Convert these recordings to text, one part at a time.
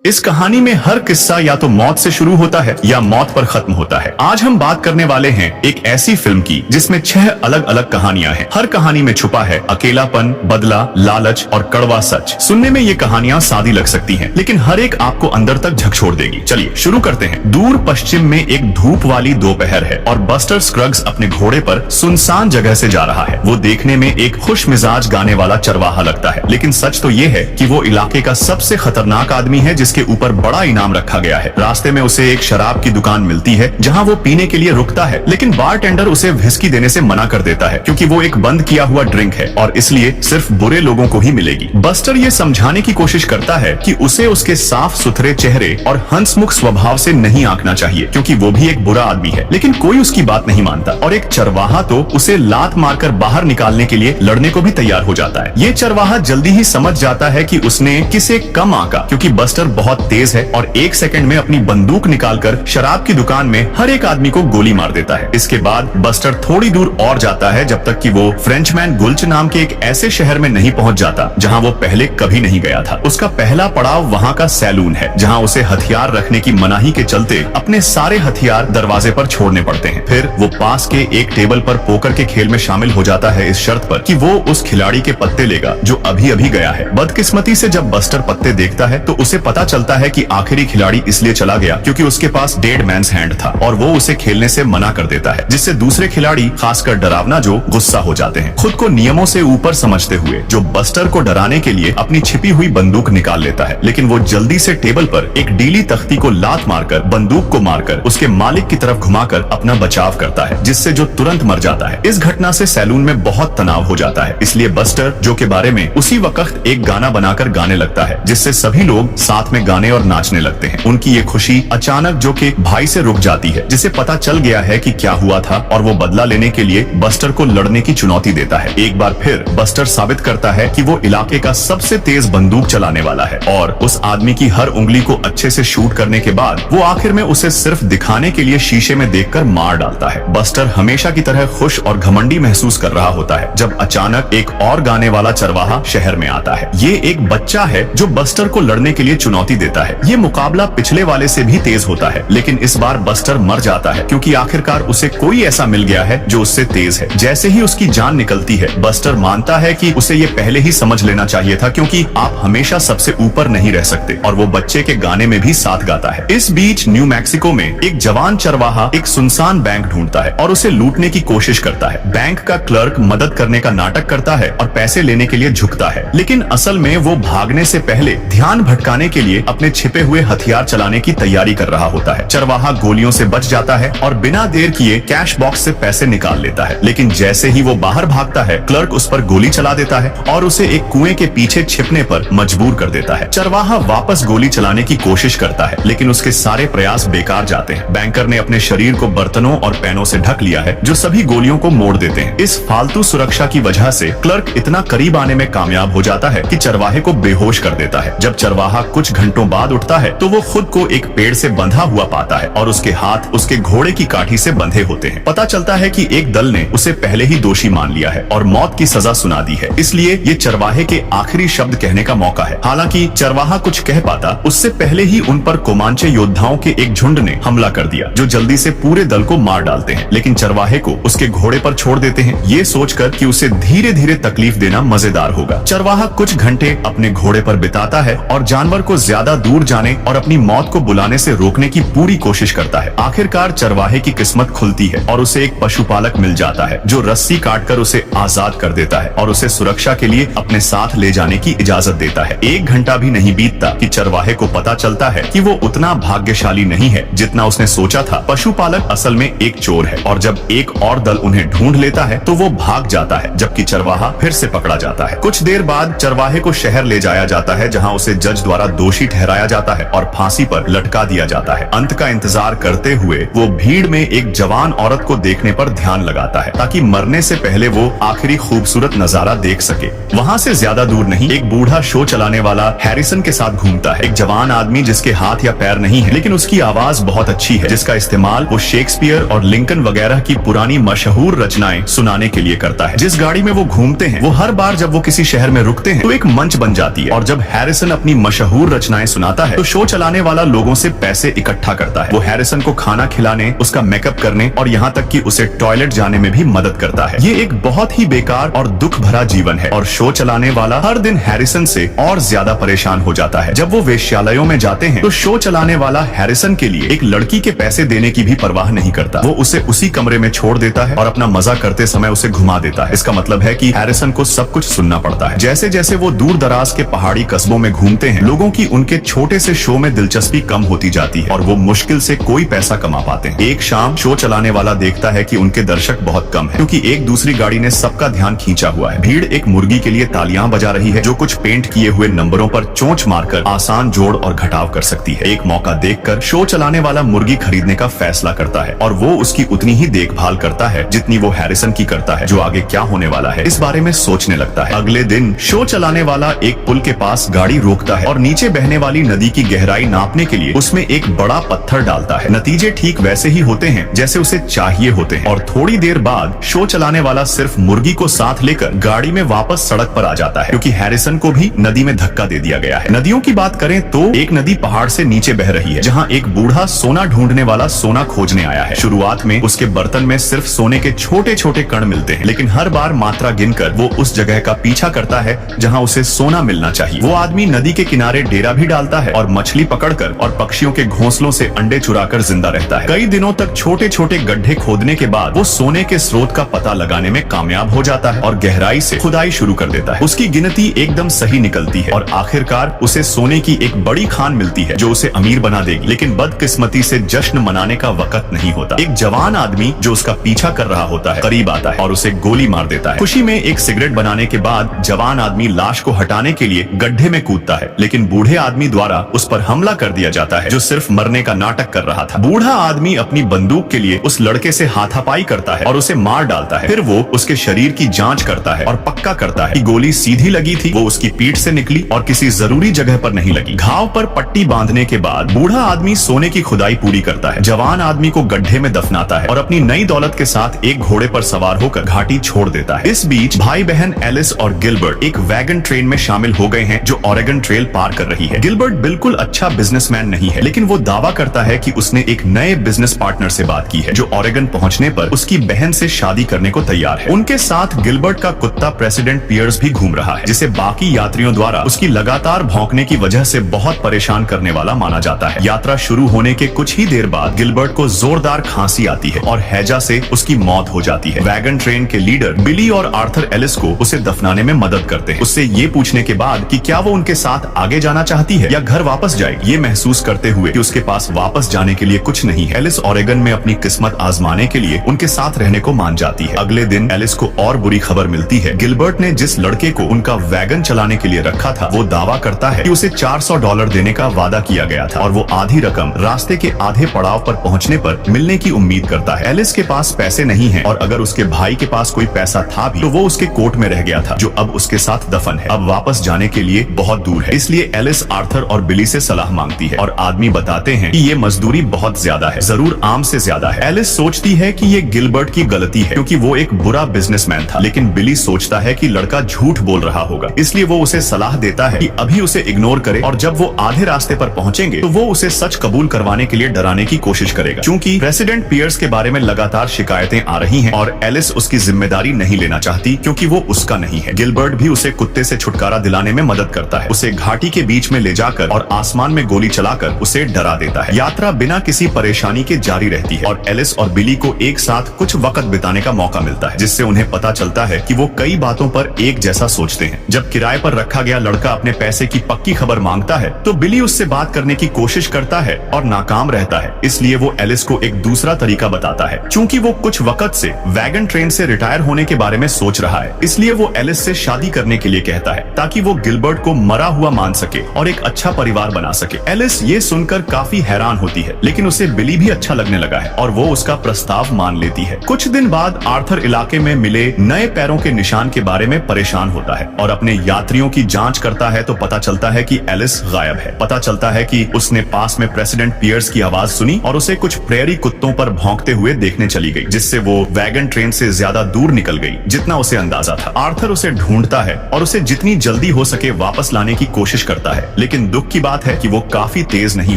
इस कहानी में हर किस्सा या तो मौत से शुरू होता है या मौत पर खत्म होता है। आज हम बात करने वाले हैं एक ऐसी फिल्म की जिसमें 6 अलग अलग कहानियां हैं। हर कहानी में छुपा है अकेलापन, बदला, लालच और कड़वा सच। सुनने में ये कहानियां सादी लग सकती हैं, लेकिन हर एक आपको अंदर तक झकझोर देगी। चलिए शुरू करते हैं। दूर पश्चिम में एक धूप वाली दोपहर है और बस्टर स्क्रग्स अपने घोड़े पर सुनसान जगह से जा रहा है। वो देखने में एक खुश मिजाज गाने वाला चरवाहा लगता है, लेकिन सच तो ये है कि वो इलाके का सबसे खतरनाक आदमी है जिसके ऊपर बड़ा इनाम रखा गया है। रास्ते में उसे एक शराब की दुकान मिलती है जहां वो पीने के लिए रुकता है, लेकिन बारटेंडर उसे व्हिस्की देने से मना कर देता है क्योंकि वो एक बंद किया हुआ ड्रिंक है और इसलिए सिर्फ बुरे लोगों को ही मिलेगी। बस्टर ये समझाने की कोशिश करता है कि उसे उसके साफ सुथरे चेहरे और हंसमुख स्वभाव से नहीं आंकना चाहिए क्योंकि वो भी एक बुरा आदमी है, लेकिन कोई उसकी बात नहीं मानता और एक चरवाहा तो उसे लात मारकर बाहर निकालने के लिए लड़ने को भी तैयार हो जाता है। ये चरवाहा जल्दी ही समझ जाता है कि उसने किसे कम आंका क्योंकि बस्टर बहुत तेज है और एक सेकंड में अपनी बंदूक निकालकर शराब की दुकान में हर एक आदमी को गोली मार देता है। इसके बाद बस्टर थोड़ी दूर और जाता है जब तक कि वो फ्रेंचमैन गुल्च नाम के एक ऐसे शहर में नहीं पहुंच जाता जहां वो पहले कभी नहीं गया था। उसका पहला पड़ाव वहां का सैलून है जहां उसे हथियार रखने की मनाही के चलते अपने सारे हथियार दरवाजे पर छोड़ने पड़ते हैं। फिर वो पास के एक टेबल पर पोकर के खेल में शामिल हो जाता है इस शर्त पर कि वो उस खिलाड़ी के पत्ते लेगा जो अभी अभी गया है। बदकिस्मती से जब बस्टर पत्ते देखता है तो उसे पता चलता है कि आखिरी खिलाड़ी इसलिए चला गया क्योंकि उसके पास डेड मैन्स हैंड था और वो उसे खेलने से मना कर देता है, जिससे दूसरे खिलाड़ी खासकर डरावना जो गुस्सा हो जाते हैं। खुद को नियमों से ऊपर समझते हुए जो बस्टर को डराने के लिए अपनी छिपी हुई बंदूक निकाल लेता है, लेकिन वो जल्दी से टेबल पर एक डीली तख्ती को लात मारकर बंदूक को मारकर उसके मालिक की तरफ घुमाकर अपना बचाव करता है, जिससे जो तुरंत मर जाता है। इस घटना से सैलून में बहुत तनाव हो जाता है, इसलिए बस्टर जो के बारे में उसी वक्त एक गाना बनाकर गाने लगता है, जिससे सभी लोग साथ में गाने और नाचने लगते हैं। उनकी ये खुशी अचानक जो के भाई से रुक जाती है, जिसे पता चल गया है कि क्या हुआ था और वो बदला लेने के लिए बस्टर को लड़ने की चुनौती देता है। एक बार फिर बस्टर साबित करता है कि वो इलाके का सबसे तेज बंदूक चलाने वाला है और उस आदमी की हर उंगली को अच्छे से शूट करने के बाद वो आखिर में उसे सिर्फ दिखाने के लिए शीशे में देखकर मार डालता है। बस्टर हमेशा की तरह खुश और घमंडी महसूस कर रहा होता है जब अचानक एक और गाने वाला चरवाहा शहर में आता है। ये एक बच्चा है जो बस्टर को लड़ने के लिए चुनौती देता है। ये मुकाबला पिछले वाले से भी तेज होता है, लेकिन इस बार बस्टर मर जाता है क्योंकि आखिरकार उसे कोई ऐसा मिल गया है जो उससे तेज है। जैसे ही उसकी जान निकलती है, बस्टर मानता है कि उसे ये पहले ही समझ लेना चाहिए था क्योंकि आप हमेशा सबसे ऊपर नहीं रह सकते, और वो बच्चे के गाने में भी साथ गाता है। इस बीच न्यू मैक्सिको में एक जवान चरवाहा एक सुनसान बैंक ढूंढता है और उसे लूटने की कोशिश करता है। बैंक का क्लर्क मदद करने का नाटक करता है और पैसे लेने के लिए झुकता है, लेकिन असल में वो भागने से पहले ध्यान भटकाने के लिए अपने छिपे हुए हथियार चलाने की तैयारी कर रहा होता है। चरवाहा गोलियों से बच जाता है और बिना देर किए कैश बॉक्स से पैसे निकाल लेता है, लेकिन जैसे ही वो बाहर भागता है, क्लर्क उस पर गोली चला देता है और उसे एक कुएं के पीछे छिपने पर मजबूर कर देता है। चरवाहा वापस गोली चलाने की कोशिश करता है, लेकिन उसके सारे प्रयास बेकार जाते हैं। बैंकर ने अपने शरीर को बर्तनों और पैनों से ढक लिया है जो सभी गोलियों को मोड़ देते हैं। इस फालतू सुरक्षा की वजह से क्लर्क इतना करीब आने में कामयाब हो जाता है कि चरवाहे को बेहोश कर देता है। जब चरवाहा कुछ घंटों बाद उठता है तो वो खुद को एक पेड़ से बंधा हुआ पाता है और उसके हाथ उसके घोड़े की काठी से बंधे होते हैं। पता चलता है कि एक दल ने उसे पहले ही दोषी मान लिया है और मौत की सजा सुना दी है, इसलिए ये चरवाहे के आखिरी शब्द कहने का मौका है। हालांकि चरवाहा कुछ कह पाता उससे पहले ही उन पर कोमांचे योद्धाओं के एक झुंड ने हमला कर दिया जो जल्दी से पूरे दल को मार डालते हैं, लेकिन चरवाहे को उसके घोड़े पर छोड़ देते हैं, ये सोचकर कि उसे धीरे धीरे तकलीफ देना मजेदार होगा। चरवाहा कुछ घंटे अपने घोड़े पर बिताता है और जानवर को ज्यादा दूर जाने और अपनी मौत को बुलाने से रोकने की पूरी कोशिश करता है। आखिरकार चरवाहे की किस्मत खुलती है और उसे एक पशुपालक मिल जाता है जो रस्सी काटकर उसे आजाद कर देता है और उसे सुरक्षा के लिए अपने साथ ले जाने की इजाजत देता है। एक घंटा भी नहीं बीतता कि चरवाहे को पता चलता है कि वो उतना भाग्यशाली नहीं है जितना उसने सोचा था। पशुपालक असल में एक चोर है और जब एक और दल उन्हें ढूंढ लेता है तो वो भाग जाता है, जबकि चरवाहा फिर से पकड़ा जाता है। कुछ देर बाद चरवाहे को शहर ले जाया जाता है जहाँ उसे जज द्वारा दोषी ठहराया जाता है और फांसी पर लटका दिया जाता है। अंत का इंतजार करते हुए वो भीड़ में एक जवान औरत को देखने पर ध्यान लगाता है ताकि मरने से पहले वो आखिरी खूबसूरत नजारा देख सके। वहाँ से ज्यादा दूर नहीं एक बूढ़ा शो चलाने वाला हैरिसन के साथ घूमता है, एक जवान आदमी जिसके हाथ या पैर नहीं है लेकिन उसकी आवाज बहुत अच्छी है, जिसका इस्तेमाल वो शेक्सपियर और लिंकन वगैरह की पुरानी मशहूर रचनाएं सुनाने के लिए करता है। जिस गाड़ी में वो घूमते हैं वो हर बार जब वो किसी शहर में रुकते हैं तो एक मंच बन जाती है और जब हैरिसन अपनी मशहूर रचना रचनाएं सुनाता है तो शो चलाने वाला लोगों से पैसे इकट्ठा करता है। वो हैरिसन को खाना खिलाने, उसका मेकअप करने और यहाँ तक कि उसे टॉयलेट जाने में भी मदद करता है। ये एक बहुत ही बेकार और दुख भरा जीवन है और शो चलाने वाला हर दिन हैरिसन से और ज्यादा परेशान हो जाता है। जब वो वेश्यालयों में जाते हैं तो शो चलाने वाला हैरिसन के लिए एक लड़की के पैसे देने की भी परवाह नहीं करता। वो उसे उसी कमरे में छोड़ देता है और अपना मजा करते समय उसे घुमा देता है। इसका मतलब है कि हैरिसन को सब कुछ सुनना पड़ता है। जैसे जैसे वो दूर दराज के पहाड़ी कस्बों में घूमते हैं, लोगों की उनके छोटे से शो में दिलचस्पी कम होती जाती है और वो मुश्किल से कोई पैसा कमा पाते हैं। एक शाम शो चलाने वाला देखता है कि उनके दर्शक बहुत कम हैं, क्योंकि एक दूसरी गाड़ी ने सबका ध्यान खींचा हुआ है। भीड़ एक मुर्गी के लिए तालियां बजा रही है जो कुछ पेंट किए हुए नंबरों पर चोंच मारकर आसान जोड़ और घटाव कर सकती है। एक मौका देखकर शो चलाने वाला मुर्गी खरीदने का फैसला करता है और वो उसकी उतनी ही देखभाल करता है जितनी वो हैरिसन की करता है। जो आगे क्या होने वाला है इस बारे में सोचने लगता है। अगले दिन शो चलाने वाला एक पुल के पास गाड़ी रोकता है और नीचे बहने वाली नदी की गहराई नापने के लिए उसमें एक बड़ा पत्थर डालता है। नतीजे ठीक वैसे ही होते हैं जैसे उसे चाहिए होते हैं और थोड़ी देर बाद शो चलाने वाला सिर्फ मुर्गी को साथ लेकर गाड़ी में वापस सड़क पर आ जाता है, क्योंकि हैरिसन को भी नदी में धक्का दे दिया गया है। नदियों की बात करें तो एक नदी पहाड़ से नीचे बह रही है जहाँ एक बूढ़ा सोना ढूंढने वाला सोना खोजने आया है। शुरुआत में उसके बर्तन में सिर्फ सोने के छोटे छोटे कण मिलते हैं, लेकिन हर बार मात्रा गिनकर वो उस जगह का पीछा करता है जहाँ उसे सोना मिलना चाहिए। वो आदमी नदी के किनारे डेरा भी डालता है और मछली पकड़कर और पक्षियों के घोंसलों से अंडे चुराकर जिंदा रहता है। कई दिनों तक छोटे छोटे गड्ढे खोदने के बाद वो सोने के स्रोत का पता लगाने में कामयाब हो जाता है और गहराई से खुदाई शुरू कर देता है। उसकी गिनती एकदम सही निकलती है और आखिरकार उसे सोने की एक बड़ी खान मिलती है जो उसे अमीर बना देगी। लेकिन बदकिस्मती से जश्न मनाने का वक्त नहीं होता। एक जवान आदमी जो उसका पीछा कर रहा होता है करीब आता है और उसे गोली मार देता है। खुशी में एक सिगरेट बनाने के बाद जवान आदमी लाश को हटाने के लिए गड्ढे में कूदता है, लेकिन बूढ़े आदमी द्वारा उस पर हमला कर दिया जाता है जो सिर्फ मरने का नाटक कर रहा था। बूढ़ा आदमी अपनी बंदूक के लिए उस लड़के से हाथापाई करता है और उसे मार डालता है। फिर वो उसके शरीर की जांच करता है और पक्का करता है कि गोली सीधी लगी थी, वो उसकी पीठ से निकली और किसी जरूरी जगह पर नहीं लगी। घाव पर पट्टी बांधने के बाद बूढ़ा आदमी सोने की खुदाई पूरी करता है। जवान आदमी को गड्ढे में दफनाता है और अपनी नई दौलत के साथ एक घोड़े पर सवार होकर घाटी छोड़ देता है। इस बीच भाई बहन एलिस और गिलबर्ट एक वैगन ट्रेन में शामिल हो गए हैं जो ऑरेगन ट्रेल पार कर रही है। गिलबर्ट बिल्कुल अच्छा बिजनेसमैन नहीं है, लेकिन वो दावा करता है कि उसने एक नए बिजनेस पार्टनर से बात की है जो ऑरेगन पहुंचने पर उसकी बहन से शादी करने को तैयार है। उनके साथ गिलबर्ट का कुत्ता प्रेसिडेंट पियर्स भी घूम रहा है, जिसे बाकी यात्रियों द्वारा उसकी लगातार भौंकने की वजह से बहुत परेशान करने वाला माना जाता है। यात्रा शुरू होने के कुछ ही देर बाद गिलबर्ट को जोरदार खांसी आती है और हैजा से उसकी मौत हो जाती है। वैगन ट्रेन के लीडर बिली और आर्थर एलिस को उसे दफनाने में मदद करते हैं, उससे ये पूछने के बाद कि क्या वो उनके साथ आगे जाना चाहती है या घर वापस जाएगी। ये महसूस करते हुए कि उसके पास वापस जाने के लिए कुछ नहीं है, एलिस ऑरेगन में अपनी किस्मत आजमाने के लिए उनके साथ रहने को मान जाती है। अगले दिन एलिस को और बुरी खबर मिलती है। गिलबर्ट ने जिस लड़के को उनका वैगन चलाने के लिए रखा था वो दावा करता है कि उसे $400 देने का वादा किया गया था और वो आधी रकम रास्ते के आधे पड़ाव पर पहुंचने पर मिलने की उम्मीद करता है। एलिस के पास पैसे नहीं है और अगर उसके भाई के पास कोई पैसा था भी तो वो उसके कोट में रह गया था जो अब उसके साथ दफन है। अब वापस जाने के लिए बहुत दूर है, इसलिए एलिस आर्थर और बिली से सलाह मांगती है और आदमी बताते हैं कि ये मजदूरी बहुत ज्यादा है, जरूर आम से ज्यादा है। एलिस सोचती है कि ये गिलबर्ट की गलती है क्योंकि वो एक बुरा बिजनेसमैन था, लेकिन बिली सोचता है कि लड़का झूठ बोल रहा होगा, इसलिए वो उसे सलाह देता है कि अभी उसे इग्नोर करे और जब वो आधे रास्ते पर पहुंचेंगे तो वो उसे सच कबूल करवाने के लिए डराने की कोशिश करेगा। क्योंकि प्रेसिडेंट पियर्स के बारे में लगातार शिकायतें आ रही हैं और एलिस उसकी जिम्मेदारी नहीं लेना चाहती क्योंकि वो उसका नहीं है। गिलबर्ट भी उसे कुत्ते से छुटकारा दिलाने में मदद करता है, उसे घाटी के बीच में ले जाकर और आसमान में गोली चलाकर उसे डरा देता है। यात्रा बिना किसी परेशानी के जारी रहती है और एलिस और बिली को एक साथ कुछ वक्त बिताने का मौका मिलता है, जिससे उन्हें पता चलता है कि वो कई बातों पर एक जैसा सोचते हैं। जब किराए पर रखा गया लड़का अपने पैसे की पक्की खबर मांगता है तो बिली उससे बात करने की कोशिश करता है और नाकाम रहता है, इसलिए वो एलिस को एक दूसरा तरीका बताता है। चूंकि वो कुछ वक्त से वैगन ट्रेन से रिटायर होने के बारे में सोच रहा है, इसलिए वो एलिस से शादी करने के लिए कहता है ताकि वो गिलबर्ट को मरा हुआ मान सके और एक अच्छा परिवार बना सके। एलिस ये सुनकर काफी हैरान होती है, लेकिन उसे बिली भी अच्छा लगने लगा है और वो उसका प्रस्ताव मान लेती है। कुछ दिन बाद आर्थर इलाके में मिले नए पैरों के निशान के बारे में परेशान होता है और अपने यात्रियों की जांच करता है तो पता चलता है कि एलिस गायब है। पता चलता है कि उसने पास में प्रेसिडेंट पियर्स की आवाज सुनी और उसे कुछ प्रेरी कुत्तों पर भौंकते हुए देखने चली गई, जिससे वो वैगन ट्रेन से ज्यादा दूर निकल गई जितना उसे अंदाजा था। आर्थर उसे ढूंढता है और उसे जितनी जल्दी हो सके वापस लाने की कोशिश करता है, लेकिन दुख की बात है कि वो काफी तेज नहीं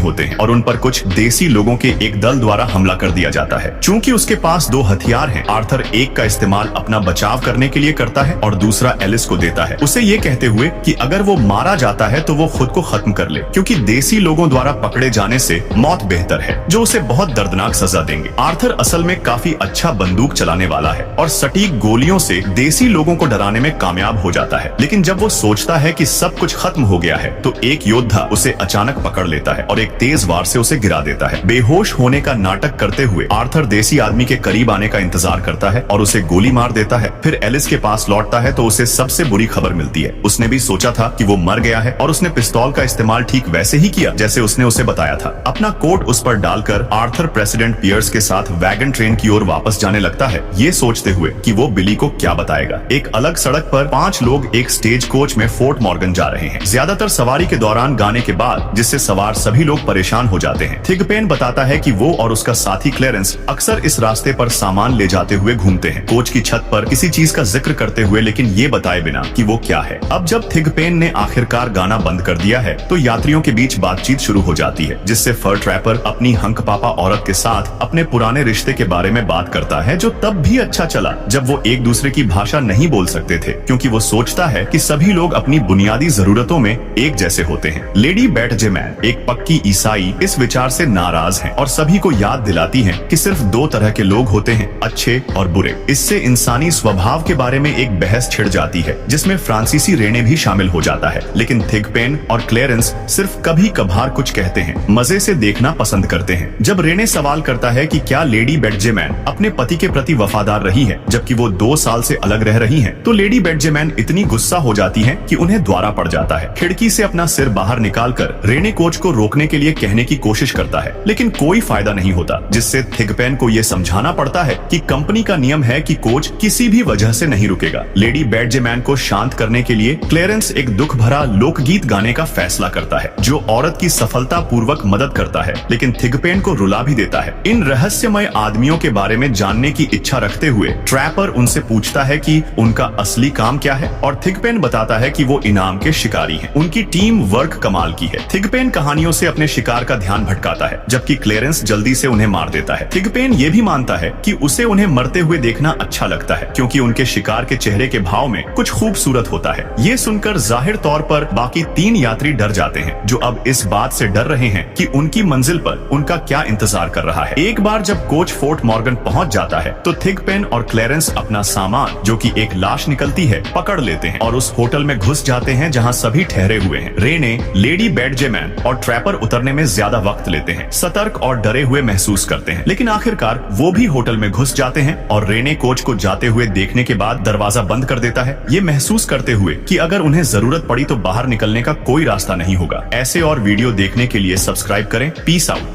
होते हैं और उन पर कुछ देसी लोगों के एक दल द्वारा हमला कर दिया जाता है। चूंकि उसके पास दो हथियार हैं, आर्थर एक का इस्तेमाल अपना बचाव करने के लिए करता है और दूसरा एलिस को देता है, उसे ये कहते हुए कि अगर वो मारा जाता है तो वो खुद को खत्म कर ले, क्योंकि देसी लोगों द्वारा पकड़े जाने से मौत बेहतर है, जो उसे बहुत दर्दनाक सजा देंगे। आर्थर असल में काफी अच्छा बंदूक चलाने वाला है और सटीक गोलियों से देसी लोगों को डराने में कामयाब हो जाता है। लेकिन जब वो सोचता है कि सब कुछ खत्म हो गया है तो एक योद्धा उसे अचानक पकड़ लेता है और एक तेज वार से उसे गिरा देता है। बेहोश होने का नाटक करते हुए आर्थर देसी आदमी के करीब आने का इंतजार करता है और उसे गोली मार देता है। फिर एलिस के पास लौटता है तो उसे सबसे बुरी खबर मिलती है। उसने भी सोचा था कि वो मर गया है और उसने पिस्तौल का इस्तेमाल ठीक वैसे ही किया जैसे उसने उसे बताया था। अपना कोट उस पर डालकर आर्थर प्रेसिडेंट पियर्स के साथ वैगन ट्रेन की ओर वापस जाने लगता है, ये सोचते हुए कि वो बिली को क्या बताएगा। एक अलग सड़क पर 5 लोग एक स्टेज कोच में फोर्ट मॉर्गन जा रहे हैं। ज्यादातर सवारी के दौरान गाने के बाद जिससे सवार सभी लोग परेशान हो जाते हैं। थिगपेन बताता है कि वो और उसका साथी क्लेरेंस अक्सर इस रास्ते पर सामान ले जाते हुए घूमते हैं, कोच की छत पर किसी चीज का जिक्र करते हुए, लेकिन ये बताए बिना कि वो क्या है। अब जब थिगपेन ने आखिरकार गाना बंद कर दिया है तो यात्रियों के बीच बातचीत शुरू हो जाती है, जिससे फर ट्रैपर अपनी हंक पापा औरत के साथ अपने पुराने रिश्ते के बारे में बात करता है, जो तब भी अच्छा चला जब वो एक दूसरे की भाषा नहीं बोल सकते थे, क्योंकि वो सोचता है कि सभी लोग अपनी बुनियादी जरूरतों में एक जैसे होते हैं। लेडी बैटजेमैन, एक पक्की ईसाई, इस विचार से नाराज है और सभी को याद दिलाती है कि सिर्फ 2 तरह के लोग होते हैं, अच्छे और बुरे। इससे इंसानी स्वभाव के बारे में एक बहस छिड़ जाती है, जिसमें फ्रांसीसी रेने भी शामिल हो जाता है। लेकिन थिगपेन और क्लेरेंस सिर्फ कभी कभार कुछ कहते हैं, मजे से देखना पसंद करते हैं। जब रेने सवाल करता है कि क्या लेडी बैटजेमैन अपने पति के प्रति वफादार रही है जबकि वो 2 साल से अलग रह रही हैं, तो लेडी बैटजेमैन इतनी गुस्सा हो जाती हैं कि उन्हें द्वारा पड़ जाता है। खिड़की से अपना सिर बाहर निकालकर रेने कोच को रोकने के लिए कहने की कोशिश करता है, लेकिन कोई फायदा नहीं होता, जिससे थिगपेन को ये समझाना पड़ता है कि कंपनी का नियम है कि कोच किसी भी वजह से नहीं रुकेगा। लेडी बैटजेमैन को शांत करने के लिए क्लेरेंस एक दुख भरा लोकगीत गाने का फैसला करता है, जो औरत की सफलता पूर्वक मदद करता है, लेकिन थिगपेन को रुला भी देता है। इन रहस्यमय आदमियों के बारे में जानने की इच्छा रखते हुए ट्रैपर उनसे पूछता है कि उनका असली काम क्या है, और थिगपेन बताता है कि वो इनाम के शिकारी हैं। उनकी टीम वर्क कमाल की है। थिगपेन कहानियों से अपने शिकार का ध्यान भटकाता है, जबकि क्लेरेंस जल्दी से उन्हें मार देता है। थिगपेन ये भी मानता है कि उसे उन्हें मरते हुए देखना अच्छा लगता है, क्योंकि उनके शिकार के चेहरे के भाव में कुछ खूबसूरत होता है। ये सुनकर जाहिर तौर पर बाकी 3 यात्री डर जाते हैं, जो अब इस बात से डर रहे हैं कि उनकी मंजिल पर उनका क्या इंतजार कर रहा है। एक बार जब कोच फोर्ट मॉर्गन पहुंच जाता है तो थिगपेन और क्लेरेंस अपना सामान, जो कि एक लाश निकलती है, पकड़ लेते हैं और उस होटल में घुस जाते हैं जहां सभी ठहरे हुए हैं। रेने, लेडी बैटजेमैन और ट्रैपर उतरने में ज्यादा वक्त लेते हैं, सतर्क और डरे हुए महसूस करते हैं, लेकिन आखिरकार वो भी होटल में घुस जाते हैं और रेने कोच को जाते हुए देखने के बाद दरवाजा बंद कर देता है, ये महसूस करते हुए कि अगर उन्हें जरूरत पड़ी तो बाहर निकलने का कोई रास्ता नहीं होगा। ऐसे और वीडियो देखने के लिए सब्सक्राइब करें। Peace out.